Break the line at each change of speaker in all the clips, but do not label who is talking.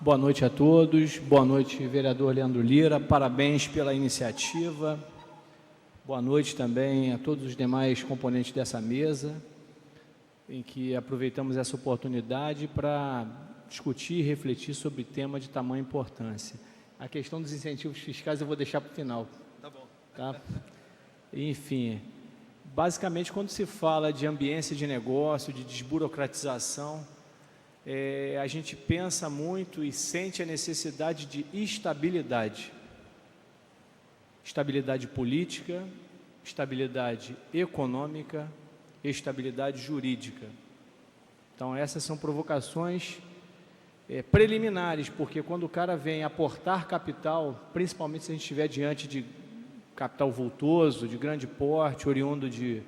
Boa noite a todos, boa noite, vereador Leandro Lira, parabéns pela iniciativa, boa noite também a todos os demais componentes dessa mesa, em que aproveitamos essa oportunidade para discutir e refletir sobre tema de tamanha importância. A questão dos incentivos fiscais eu vou deixar para o final.
Tá bom.
Tá? Enfim, basicamente quando se fala de ambiência de negócio, de desburocratização, a gente pensa muito e sente a necessidade de estabilidade. Estabilidade política, estabilidade econômica, estabilidade jurídica. Então, essas são provocações preliminares, porque quando o cara vem aportar capital, principalmente se a gente estiver diante de capital vultoso, de grande porte, oriundo de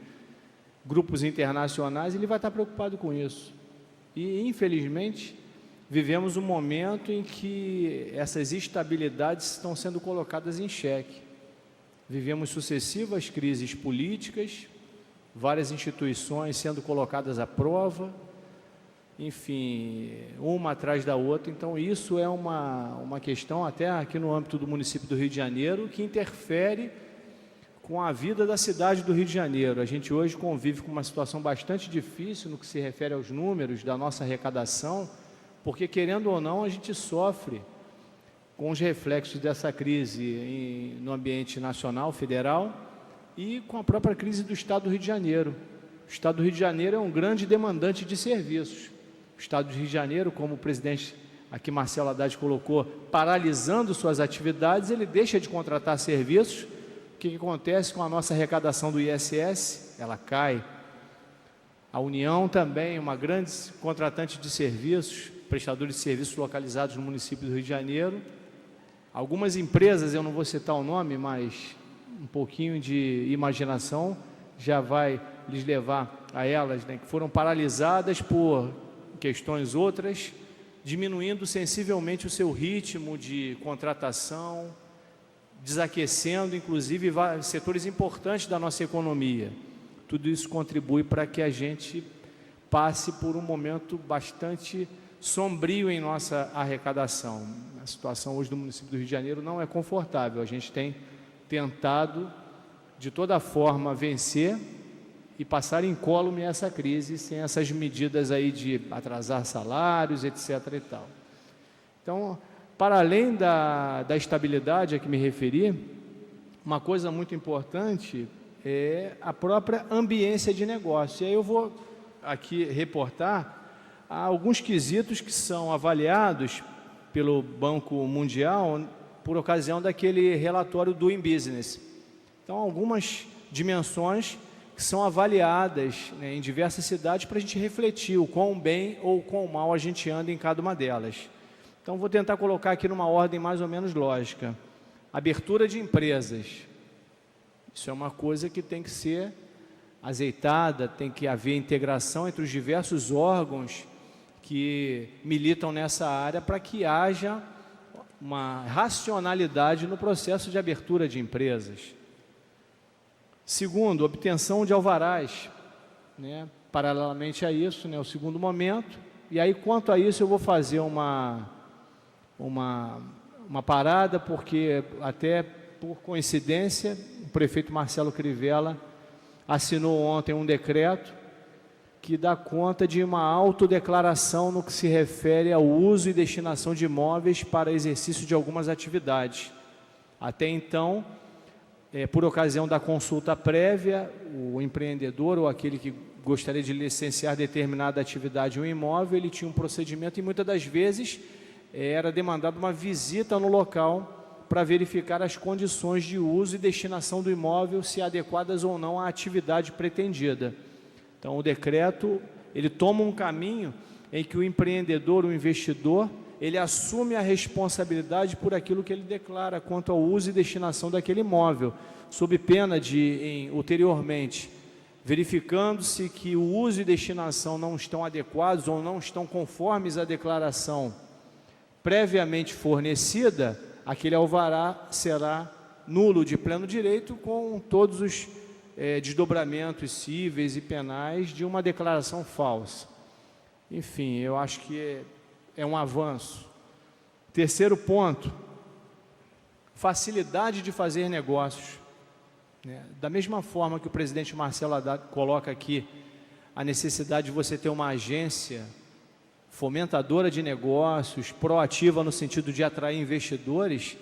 grupos internacionais, ele vai estar preocupado com isso. E, infelizmente, vivemos um momento em que essas estabilidades estão sendo colocadas em xeque. Vivemos sucessivas crises políticas, várias instituições sendo colocadas à prova, enfim, uma atrás da outra. Então, isso é uma questão, até aqui no âmbito do município do Rio de Janeiro, que interfere com a vida da cidade do Rio de Janeiro. A gente hoje convive com uma situação bastante difícil no que se refere aos números da nossa arrecadação, porque, querendo ou não, a gente sofre com os reflexos dessa crise no ambiente nacional, federal, e com a própria crise do Estado do Rio de Janeiro. O Estado do Rio de Janeiro é um grande demandante de serviços. O Estado do Rio de Janeiro, como o presidente aqui, Marcelo Haddad, colocou, paralisando suas atividades, ele deixa de contratar serviços. O que acontece com a nossa arrecadação do ISS? Ela cai. A União também, uma grande contratante de serviços, prestadores de serviços localizados no município do Rio de Janeiro. Algumas empresas, eu não vou citar o nome, mas um pouquinho de imaginação já vai lhes levar a elas, né, que foram paralisadas por questões outras, diminuindo sensivelmente o seu ritmo de contratação, desaquecendo, inclusive, setores importantes da nossa economia. Tudo isso contribui para que a gente passe por um momento bastante sombrio em nossa arrecadação. A situação hoje do município do Rio de Janeiro não é confortável. A gente tem tentado, de toda forma, vencer e passar incólume essa crise, sem essas medidas aí de atrasar salários, etc. e tal. Então, para além da estabilidade a que me referi, uma coisa muito importante é a própria ambiência de negócio. E aí eu vou aqui reportar alguns quesitos que são avaliados pelo Banco Mundial por ocasião daquele relatório Doing Business. Então, algumas dimensões que são avaliadas, né, em diversas cidades para a gente refletir o quão bem ou quão mal a gente anda em cada uma delas. Então, vou tentar colocar aqui numa ordem mais ou menos lógica. Abertura de empresas. Isso é uma coisa que tem que ser azeitada, tem que haver integração entre os diversos órgãos que militam nessa área para que haja uma racionalidade no processo de abertura de empresas. Segundo, obtenção de alvarás, né? Paralelamente a isso, né, o segundo momento. E aí, quanto a isso, eu vou fazer uma parada, porque até por coincidência, o prefeito Marcelo Crivella assinou ontem um decreto que dá conta de uma autodeclaração no que se refere ao uso e destinação de imóveis para exercício de algumas atividades. Até então, por ocasião da consulta prévia, o empreendedor ou aquele que gostaria de licenciar determinada atividade em um imóvel, ele tinha um procedimento e muitas das vezes era demandada uma visita no local para verificar as condições de uso e destinação do imóvel, se adequadas ou não à atividade pretendida. Então, o decreto, ele toma um caminho em que o empreendedor, o investidor, ele assume a responsabilidade por aquilo que ele declara quanto ao uso e destinação daquele imóvel, sob pena de, ulteriormente, verificando-se que o uso e destinação não estão adequados ou não estão conformes à declaração previamente fornecida, aquele alvará será nulo de pleno direito, com todos os desdobramentos cíveis e penais de uma declaração falsa. Enfim, eu acho que é um avanço. Terceiro ponto, facilidade de fazer negócios. Da mesma forma que o presidente Marcelo Haddad coloca aqui a necessidade de você ter uma agência fomentadora de negócios, proativa no sentido de atrair investidores,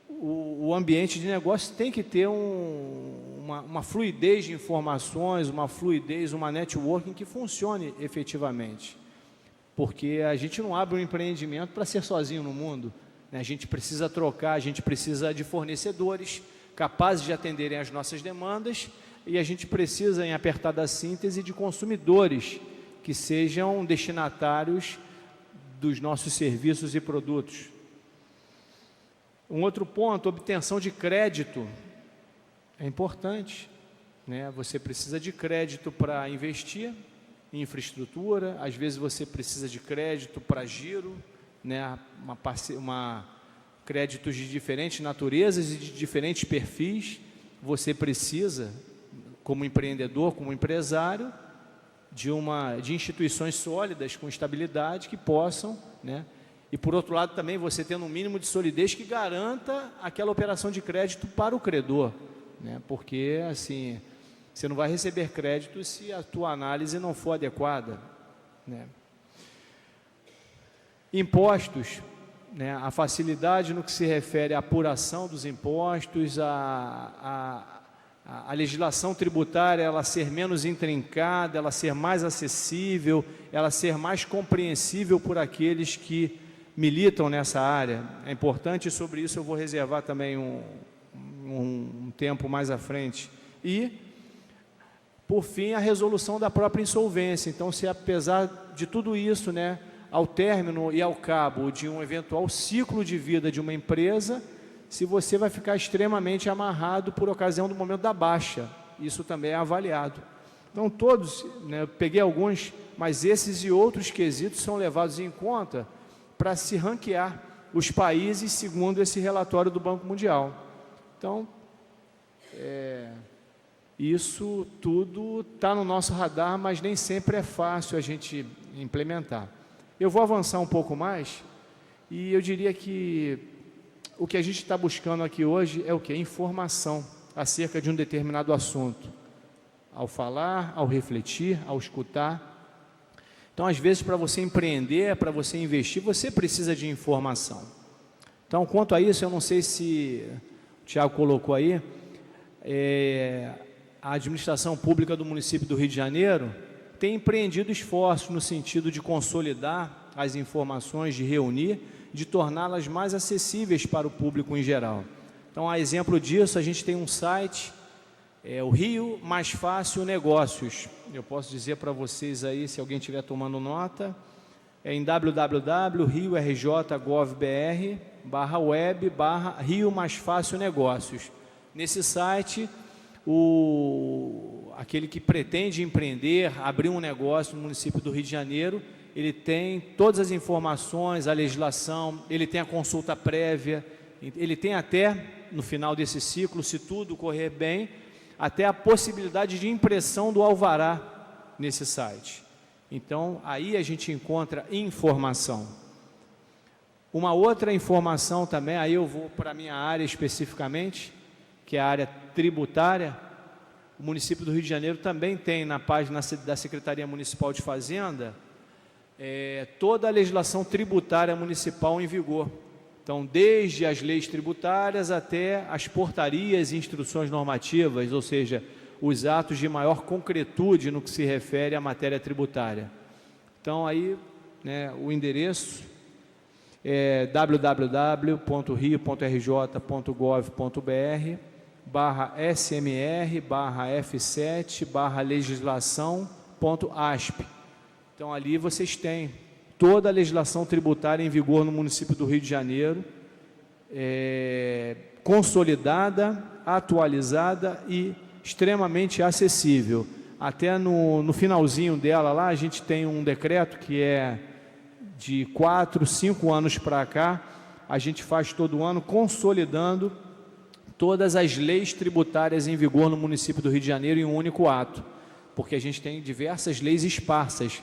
o ambiente de negócio tem que ter uma fluidez de informações, uma fluidez, uma networking que funcione efetivamente. Porque a gente não abre um empreendimento para ser sozinho no mundo, A gente precisa trocar, a gente precisa de fornecedores capazes de atenderem às nossas demandas e a gente precisa, em apertada síntese, de consumidores que sejam destinatários dos nossos serviços e produtos. Um outro ponto, obtenção de crédito, é importante, Você precisa de crédito para investir em infraestrutura, às vezes você precisa de crédito para giro, créditos de diferentes naturezas e de diferentes perfis. Você precisa, como empreendedor, como empresário, de instituições sólidas, com estabilidade, que possam, E por outro lado também você tendo um mínimo de solidez que garanta aquela operação de crédito para o credor, Porque assim, você não vai receber crédito se a tua análise não for adequada, Impostos, a facilidade no que se refere à apuração dos impostos, a legislação tributária, ela ser menos intrincada, ela ser mais acessível, ela ser mais compreensível por aqueles que militam nessa área. É importante, e sobre isso eu vou reservar também um tempo mais à frente. E, por fim, a resolução da própria insolvência. Então, se apesar de tudo isso, ao término e ao cabo de um eventual ciclo de vida de uma empresa, se você vai ficar extremamente amarrado por ocasião do momento da baixa, isso também é avaliado. Então, todos, eu peguei alguns, mas esses e outros quesitos são levados em conta para se ranquear os países segundo esse relatório do Banco Mundial. Então, isso tudo está no nosso radar, mas nem sempre é fácil a gente implementar. Eu vou avançar um pouco mais e eu diria que o que a gente está buscando aqui hoje é o quê? Informação acerca de um determinado assunto. Ao falar, ao refletir, ao escutar. Então, às vezes, para você empreender, para você investir, você precisa de informação. Então, quanto a isso, eu não sei se o Tiago colocou aí, a administração pública do município do Rio de Janeiro tem empreendido esforços no sentido de consolidar as informações, de reunir, de torná-las mais acessíveis para o público em geral. Então, a exemplo disso, a gente tem um site, o Rio Mais Fácil Negócios. Eu posso dizer para vocês aí, se alguém estiver tomando nota, é em www.riorj.gov.br/web/Rio Mais Fácil Negócios. Nesse site, aquele que pretende empreender, abrir um negócio no município do Rio de Janeiro, ele tem todas as informações, a legislação, ele tem a consulta prévia, ele tem até, no final desse ciclo, se tudo correr bem, até a possibilidade de impressão do alvará nesse site. Então, aí a gente encontra informação. Uma outra informação também, aí eu vou para a minha área especificamente, que é a área tributária. O município do Rio de Janeiro também tem na página da Secretaria Municipal de Fazenda toda a legislação tributária municipal em vigor. Então, desde as leis tributárias até as portarias e instruções normativas, ou seja, os atos de maior concretude no que se refere à matéria tributária. Então, aí, o endereço é www.rio.rj.gov.br/smr/f7/legislação.asp. Então, ali vocês têm toda a legislação tributária em vigor no município do Rio de Janeiro, consolidada, atualizada e extremamente acessível. Até no finalzinho dela lá, a gente tem um decreto que é de 4, 5 anos para cá, a gente faz todo ano consolidando todas as leis tributárias em vigor no município do Rio de Janeiro em um único ato, porque a gente tem diversas leis esparsas.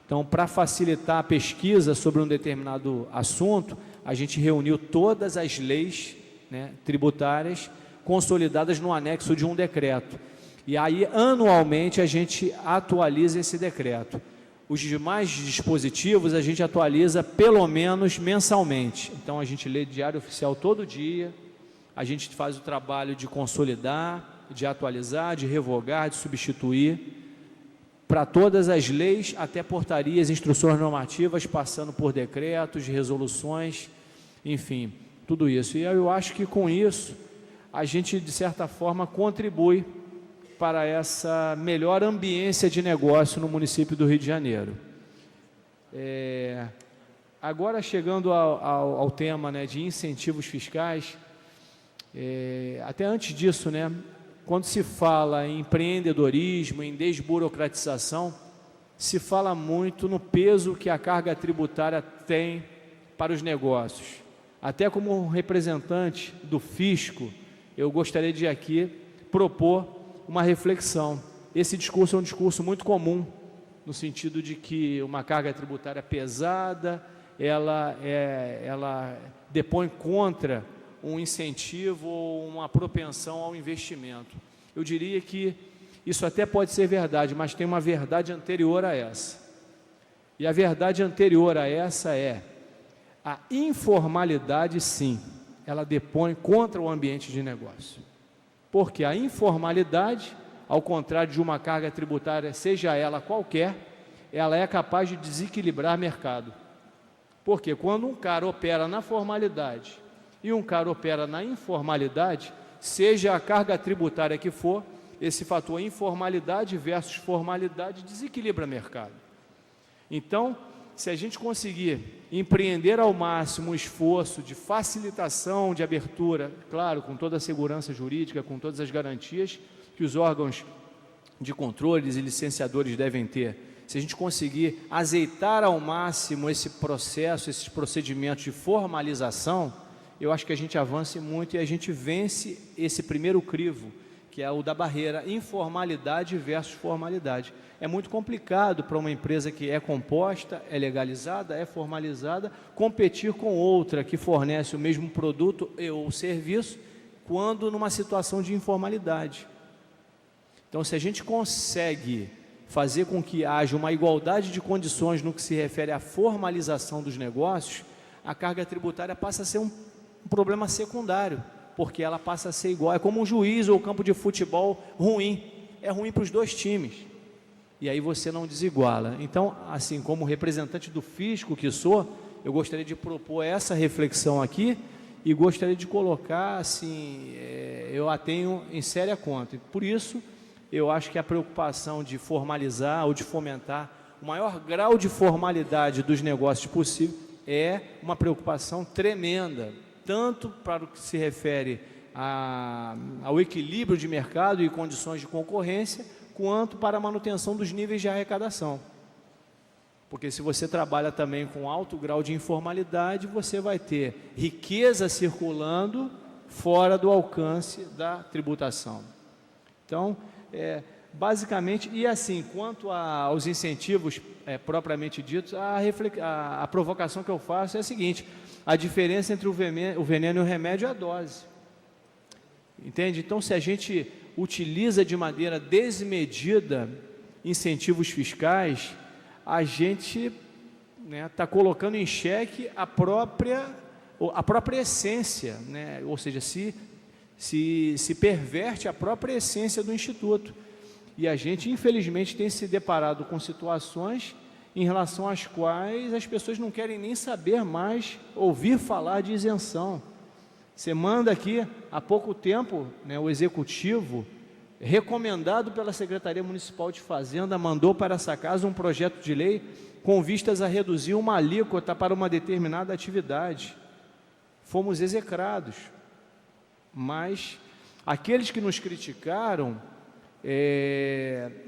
Então, para facilitar a pesquisa sobre um determinado assunto, a gente reuniu todas as leis, né, tributárias consolidadas no anexo de um decreto. E aí, anualmente, a gente atualiza esse decreto. Os demais dispositivos a gente atualiza pelo menos mensalmente. Então, a gente lê Diário Oficial todo dia, a gente faz o trabalho de consolidar, de atualizar, de revogar, de substituir, para todas as leis, até portarias, instruções normativas, passando por decretos, resoluções, enfim, tudo isso. E eu acho que com isso, a gente, de certa forma, contribui para essa melhor ambiência de negócio no município do Rio de Janeiro. Agora, chegando ao tema, né, de incentivos fiscais, até antes disso, né, quando se fala em empreendedorismo, em desburocratização, se fala muito no peso que a carga tributária tem para os negócios. Até como representante do fisco, eu gostaria de aqui propor uma reflexão. Esse discurso é um discurso muito comum, no sentido de que uma carga tributária pesada, ela depõe contra um incentivo ou uma propensão ao investimento. Eu diria que isso até pode ser verdade, mas tem uma verdade anterior a essa. E a verdade anterior a essa é a informalidade, sim, ela depõe contra o ambiente de negócio. Porque a informalidade, ao contrário de uma carga tributária, seja ela qualquer, ela é capaz de desequilibrar o mercado. Porque quando um cara opera na formalidade e um cara opera na informalidade, seja a carga tributária que for, esse fator informalidade versus formalidade desequilibra o mercado. Então, se a gente conseguir empreender ao máximo um esforço de facilitação de abertura, claro, com toda a segurança jurídica, com todas as garantias que os órgãos de controles e licenciadores devem ter, se a gente conseguir azeitar ao máximo esse processo, esses procedimentos de formalização, eu acho que a gente avance muito e a gente vence esse primeiro crivo, que é o da barreira informalidade versus formalidade. É muito complicado para uma empresa que é composta, é legalizada, é formalizada, competir com outra que fornece o mesmo produto ou serviço, quando numa situação de informalidade. Então, se a gente consegue fazer com que haja uma igualdade de condições no que se refere à formalização dos negócios, a carga tributária passa a ser um problema secundário, porque ela passa a ser igual. É como um juiz ou campo de futebol ruim, é ruim para os dois times, e aí você não desiguala. Então, assim, como representante do fisco que sou, eu gostaria de propor essa reflexão aqui, e gostaria de colocar, assim, eu a tenho em séria conta. Por isso, eu acho que a preocupação de formalizar ou de fomentar o maior grau de formalidade dos negócios possível é uma preocupação tremenda, tanto para o que se refere ao equilíbrio de mercado e condições de concorrência, quanto para a manutenção dos níveis de arrecadação. Porque se você trabalha também com alto grau de informalidade, você vai ter riqueza circulando fora do alcance da tributação. Então, basicamente, e assim, quanto aos incentivos propriamente ditos, a provocação que eu faço é a seguinte: a diferença entre o veneno e o remédio é a dose. Entende? Então, se a gente utiliza de maneira desmedida incentivos fiscais, a gente está colocando em xeque a própria essência, né? Ou seja, se perverte a própria essência do Instituto. E a gente, infelizmente, tem se deparado com situações em relação às quais as pessoas não querem nem saber mais, ouvir falar de isenção. Você manda aqui, há pouco tempo, né, o Executivo, recomendado pela Secretaria Municipal de Fazenda, mandou para essa casa um projeto de lei com vistas a reduzir uma alíquota para uma determinada atividade. Fomos execrados. Mas aqueles que nos criticaram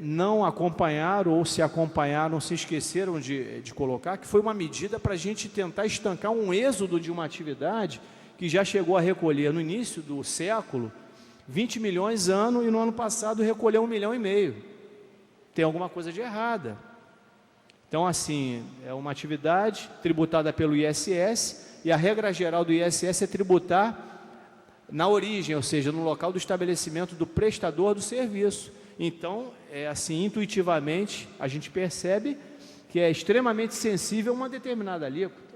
não acompanharam, ou se acompanharam, se esqueceram de colocar, que foi uma medida para a gente tentar estancar um êxodo de uma atividade que já chegou a recolher no início do século 20 milhões ano, e no ano passado recolheu 1,5 milhão. Tem alguma coisa de errada. Então, assim, é uma atividade tributada pelo ISS, e a regra geral do ISS é tributar na origem, ou seja, no local do estabelecimento do prestador do serviço. Então, assim, intuitivamente, a gente percebe que é extremamente sensível a uma determinada alíquota.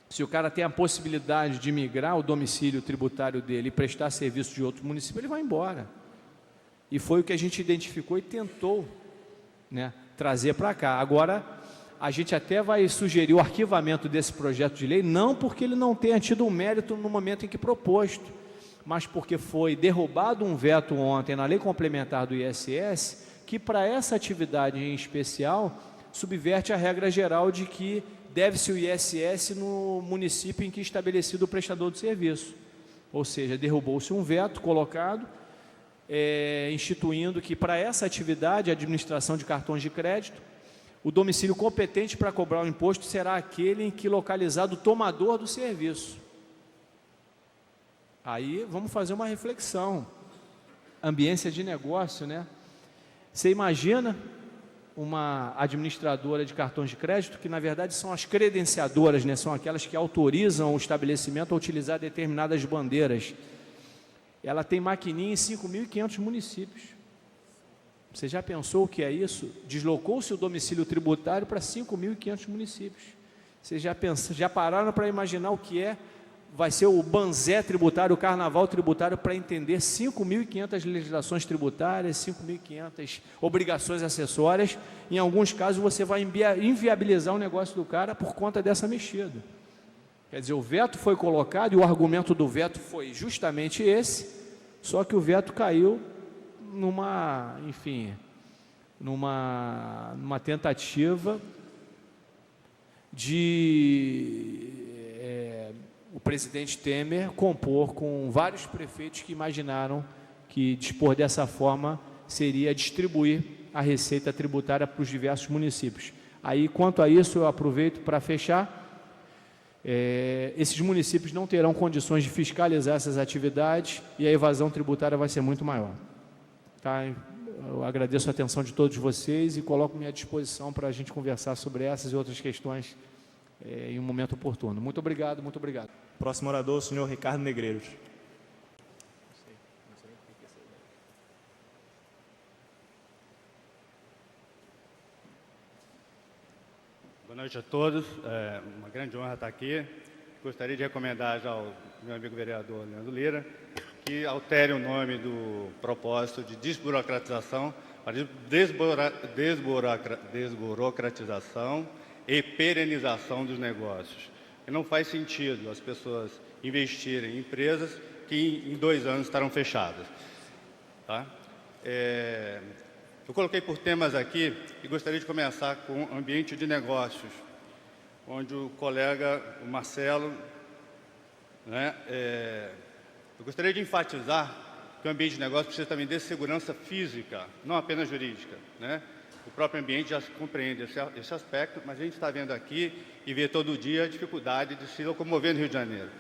Se o cara tem a possibilidade de migrar o domicílio tributário dele e prestar serviço de outro município, ele vai embora. E foi o que a gente identificou e tentou, né, trazer para cá. Agora, a gente até vai sugerir o arquivamento desse projeto de lei, não porque ele não tenha tido um mérito no momento em que proposto, mas porque foi derrubado um veto ontem na lei complementar do ISS, que para essa atividade em especial, subverte a regra geral de que deve-se o ISS no município em que é estabelecido o prestador do serviço. Ou seja, derrubou-se um veto colocado, instituindo que para essa atividade, a administração de cartões de crédito, o domicílio competente para cobrar o imposto será aquele em que localizado o tomador do serviço. Aí vamos fazer uma reflexão. Ambiência de negócio, né? Você imagina uma administradora de cartões de crédito, que na verdade são as credenciadoras, né? São aquelas que autorizam o estabelecimento a utilizar determinadas bandeiras. Ela tem maquininha em 5.500 municípios. Você já pensou o que é isso? Deslocou-se o domicílio tributário para 5.500 municípios. Vocês já pararam para imaginar o que vai ser o banzé tributário, o carnaval tributário, para entender 5.500 legislações tributárias, 5.500 obrigações acessórias. Em alguns casos você vai inviabilizar o negócio do cara por conta dessa mexida. Quer dizer, o veto foi colocado e o argumento do veto foi justamente esse, só que o veto caiu numa tentativa de o presidente Temer compor com vários prefeitos que imaginaram que dispor dessa forma seria distribuir a receita tributária para os diversos municípios. Aí, quanto a isso, eu aproveito para fechar. Esses municípios não terão condições de fiscalizar essas atividades e a evasão tributária vai ser muito maior. Tá? Eu agradeço a atenção de todos vocês e coloco-me à disposição para a gente conversar sobre essas e outras questões em um momento oportuno. Muito obrigado, muito obrigado.
Próximo orador, o senhor Ricardo Negreiros.
Boa noite a todos. É uma grande honra estar aqui. Gostaria de recomendar já ao meu amigo vereador Leandro Lira que altere o nome do propósito de desburocratização para desburocratização e perenização dos negócios. E não faz sentido as pessoas investirem em empresas que em 2 anos estarão fechadas. Tá? Eu coloquei por temas aqui e gostaria de começar com o ambiente de negócios, onde o colega, o Marcelo, né, eu gostaria de enfatizar que o ambiente de negócios precisa também de segurança física, não apenas jurídica, né? O próprio ambiente já compreende esse aspecto, mas a gente está vendo aqui e vê todo dia a dificuldade de se locomover no Rio de Janeiro.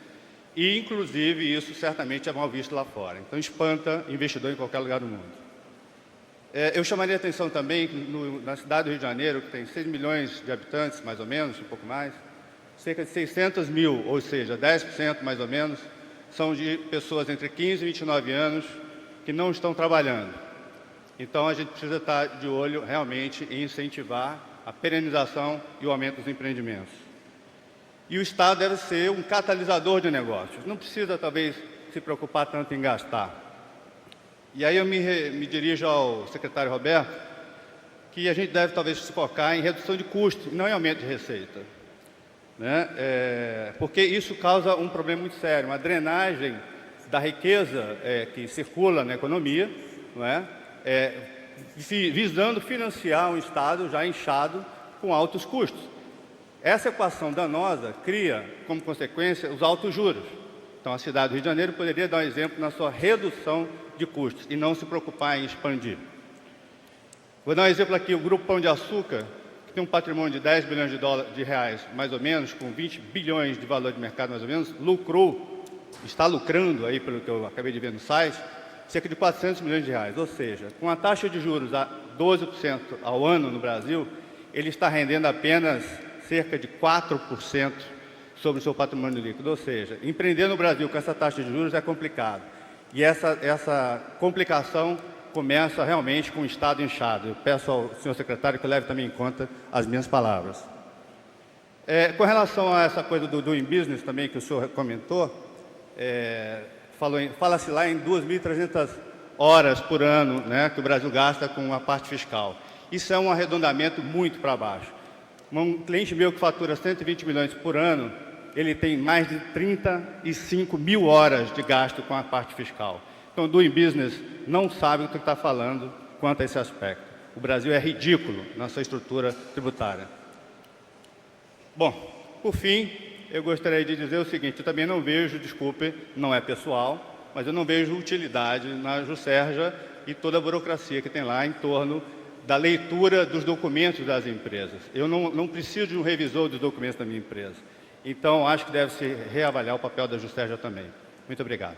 E, inclusive, isso certamente é mal visto lá fora. Então, espanta investidor em qualquer lugar do mundo. Eu chamaria a atenção também na cidade do Rio de Janeiro, que tem 6 milhões de habitantes, mais ou menos, um pouco mais, cerca de 600 mil, ou seja, 10% mais ou menos, são de pessoas entre 15 e 29 anos que não estão trabalhando. Então, a gente precisa estar de olho realmente em incentivar a perenização e o aumento dos empreendimentos. E o Estado deve ser um catalisador de negócios. Não precisa, talvez, se preocupar tanto em gastar. E aí eu me dirijo ao secretário Roberto, que a gente deve, talvez, se focar em redução de custos, não em aumento de receita. Né? Porque isso causa um problema muito sério, uma drenagem da riqueza que circula na economia, não é? Visando financiar um Estado já inchado com altos custos. Essa equação danosa cria, como consequência, os altos juros. Então, a cidade do Rio de Janeiro poderia dar um exemplo na sua redução de custos e não se preocupar em expandir. Vou dar um exemplo aqui, o Grupo Pão de Açúcar, que tem um patrimônio de 10 bilhões de reais, mais ou menos, com 20 bilhões de valor de mercado, mais ou menos, está lucrando, aí, pelo que eu acabei de ver no site, cerca de 400 milhões de reais. Ou seja, com a taxa de juros a 12% ao ano no Brasil, ele está rendendo apenas cerca de 4% sobre o seu patrimônio líquido. Ou seja, empreender no Brasil com essa taxa de juros é complicado. E essa complicação começa realmente com o Estado inchado. Eu peço ao senhor secretário que leve também em conta as minhas palavras. Com relação a essa coisa do doing business também que o senhor comentou, fala-se lá em 2.300 horas por ano, né, que o Brasil gasta com a parte fiscal. Isso é um arredondamento muito para baixo. Um cliente meu que fatura 120 milhões por ano, ele tem mais de 35 mil horas de gasto com a parte fiscal. Então, o doing business não sabe o que está falando quanto a esse aspecto. O Brasil é ridículo na sua estrutura tributária. Bom, por fim, eu gostaria de dizer o seguinte, eu também não vejo, desculpe, não é pessoal, mas eu não vejo utilidade na Juscerja e toda a burocracia que tem lá em torno da leitura dos documentos das empresas. Eu não preciso de um revisor dos documentos da minha empresa. Então, acho que deve-se reavaliar o papel da Juscerja também. Muito obrigado.